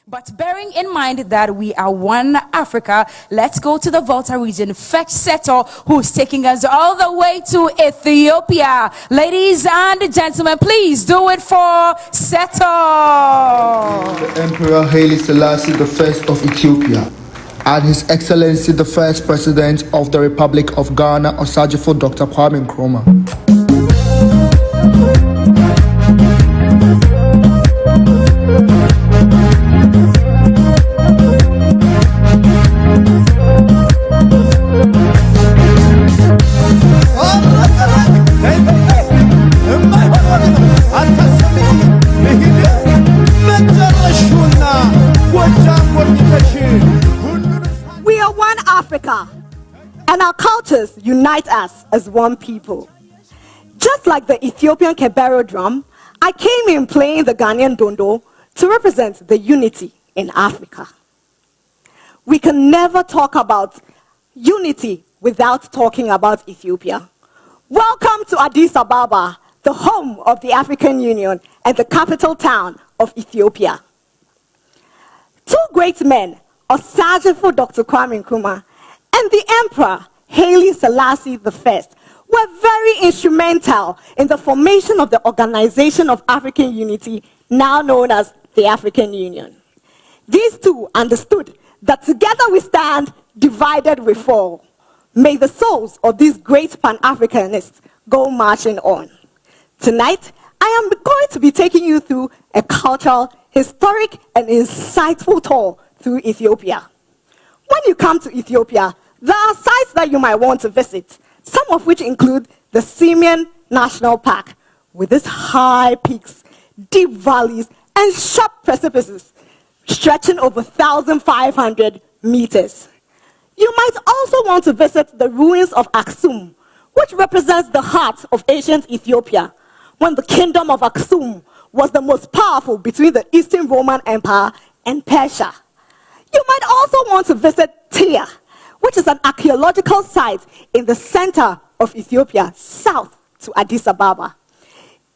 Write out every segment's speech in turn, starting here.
But bearing in mind that we are one Africa, let's go to the Volta region. Fetch Seto, who's taking us all the way to Ethiopia. Ladies and gentlemen, please do it for Seto. The Emperor Haile Selassie I of Ethiopia and His Excellency the First President of the Republic of Ghana, Osajifo Dr. Kwame Nkrumah. We are one Africa, and our cultures unite us as one people. Just like the Ethiopian Kebero drum, I came in playing the Ghanaian dondo to represent the unity in Africa. We can never talk about unity without talking about Ethiopia. Welcome to Addis Ababa, the home of the African Union and the capital town of Ethiopia. Two great men, Osajifo Dr. Kwame Nkrumah and the Emperor Haile Selassie I, were very instrumental in the formation of the Organization of African Unity, now known as the African Union. These two understood that together we stand, divided we fall. May the souls of these great Pan-Africanists go marching on. Tonight, I am going to be taking you through a cultural, historic, and insightful tour through Ethiopia. When you come to Ethiopia, there are sites that you might want to visit, some of which include the Simeon National Park, with its high peaks, deep valleys, and sharp precipices stretching over 1,500 meters. You might also want to visit the ruins of Aksum, which represents the heart of ancient Ethiopia, when the kingdom of Aksum was the most powerful between the Eastern Roman Empire and Persia. You might also want to visit Tyre, which is an archaeological site in the center of Ethiopia, south to Addis Ababa.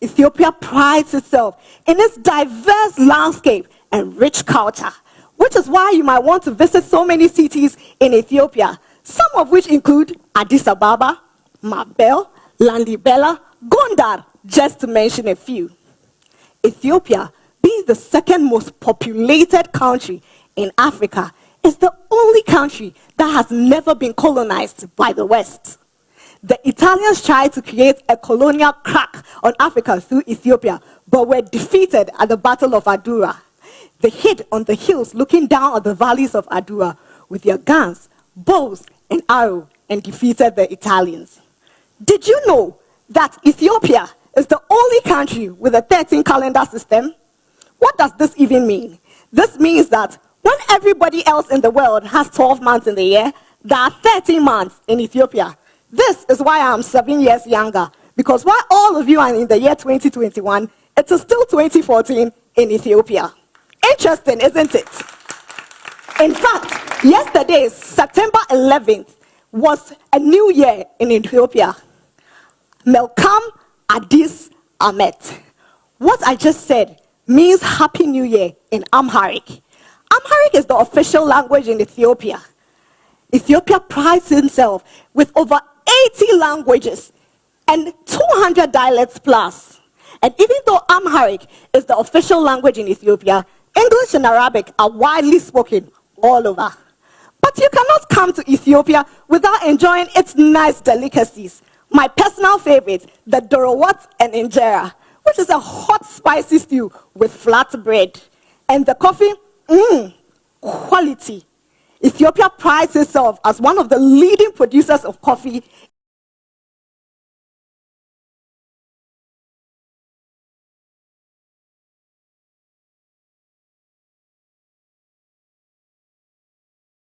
Ethiopia prides itself in its diverse landscape and rich culture, which is why you might want to visit so many cities in Ethiopia, some of which include Addis Ababa, Mabel, Lalibela, Gondar, just to mention a few. Ethiopia, being the second most populated country in Africa, is the only country that has never been colonized by the West. The Italians tried to create a colonial crack on Africa through Ethiopia, but were defeated at the Battle of Adura. They hid on the hills looking down at the valleys of Adura with their guns, bows, and arrows, and defeated the Italians. Did you know that Ethiopia is the only country with a 13 calendar system? What does this even mean? This means that when everybody else in the world has 12 months in the year, there are 13 months in Ethiopia. This is why I'm 7 years younger, because while all of you are in the year 2021, it is still 2014 in Ethiopia. Interesting, isn't it? In fact, yesterday, September 11th, was a new year in Ethiopia. Melkam Addis Amet. What I just said means Happy New Year in Amharic. Amharic is the official language in Ethiopia. Ethiopia prides itself with over 80 languages and 200 dialects plus. And even though Amharic is the official language in Ethiopia, English and Arabic are widely spoken all over. But you cannot come to Ethiopia without enjoying its nice delicacies. My personal favorite, the dorowat and injera, which is a hot spicy stew with flat bread. And the coffee, quality. Ethiopia prides itself as one of the leading producers of coffee.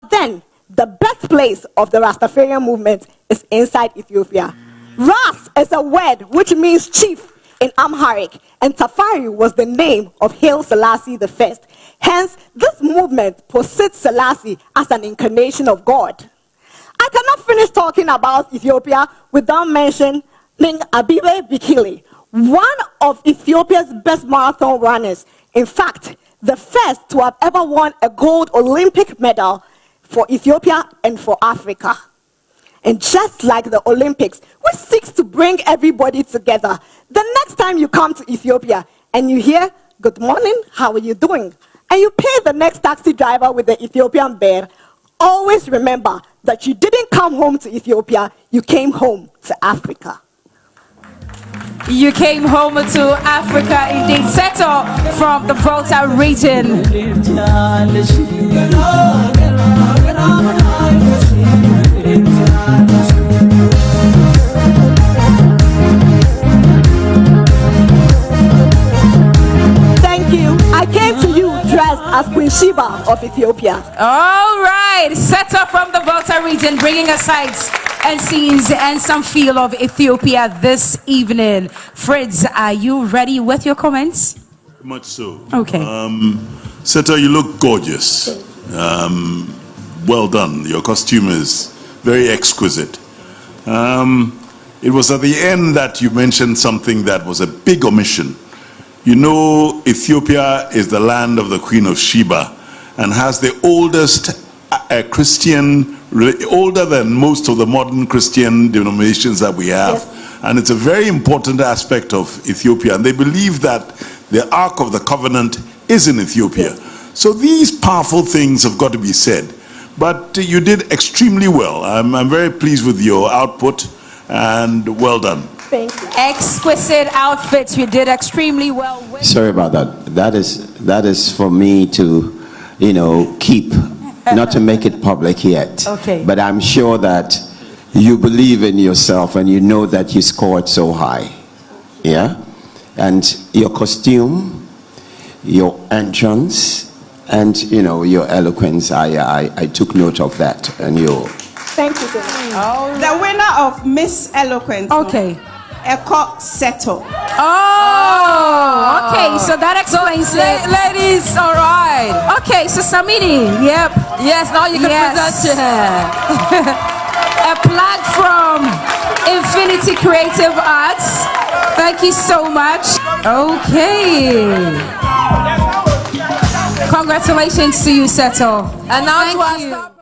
Then, the birthplace of the Rastafarian movement is inside Ethiopia. Ras is a word which means chief in Amharic, and Tafari was the name of Haile Selassie I. Hence, this movement posits Selassie as an incarnation of God. I cannot finish talking about Ethiopia without mentioning Abibe Bikili, one of Ethiopia's best marathon runners. In fact, the first to have ever won a gold Olympic medal for Ethiopia and for Africa. And just like the Olympics, which seeks to bring everybody together, the next time you come to Ethiopia and you hear, "Good morning, how are you doing?" and you pay the next taxi driver with the Ethiopian bear, always remember that you didn't come home to Ethiopia, you came home to Africa. You came home to Africa, indeed. Seto from the Volta region. Thank you. I came to you dressed as Queen Sheba of Ethiopia. All right, Seto from the Volta region, bringing us sights and scenes and some feel of Ethiopia this evening. Fritz, are you ready with your comments? Much so. Okay. Seta, you look gorgeous. Well done. Your costume is very exquisite. It was at the end that you mentioned something that was a big omission. You know, Ethiopia is the land of the Queen of Sheba and has the oldest Christian, older than most of the modern Christian denominations that we have. Yes. And it's a very important aspect of Ethiopia. And they believe that the Ark of the Covenant is in Ethiopia. Yes. So these powerful things have got to be said. But you did extremely well. I'm very pleased with your output and well done. Thank you. Exquisite outfits. You did extremely well. Sorry about that. That is for me to, keep, not to make it public yet. Okay. But I'm sure that you believe in yourself and you know that you scored so high. Yeah? And your costume, your entrance, and your eloquence, I took note of that. And you. Thank you so much. The winner of Miss Eloquent. Okay. Eko Seto. Oh, okay. So that explains it. Ladies, all right. Okay, so Samini, yep. Yes, now you can present her. A plug from Infinity Creative Arts. Thank you so much. Okay. Congratulations to you, Seto. And now Thank to our you. star-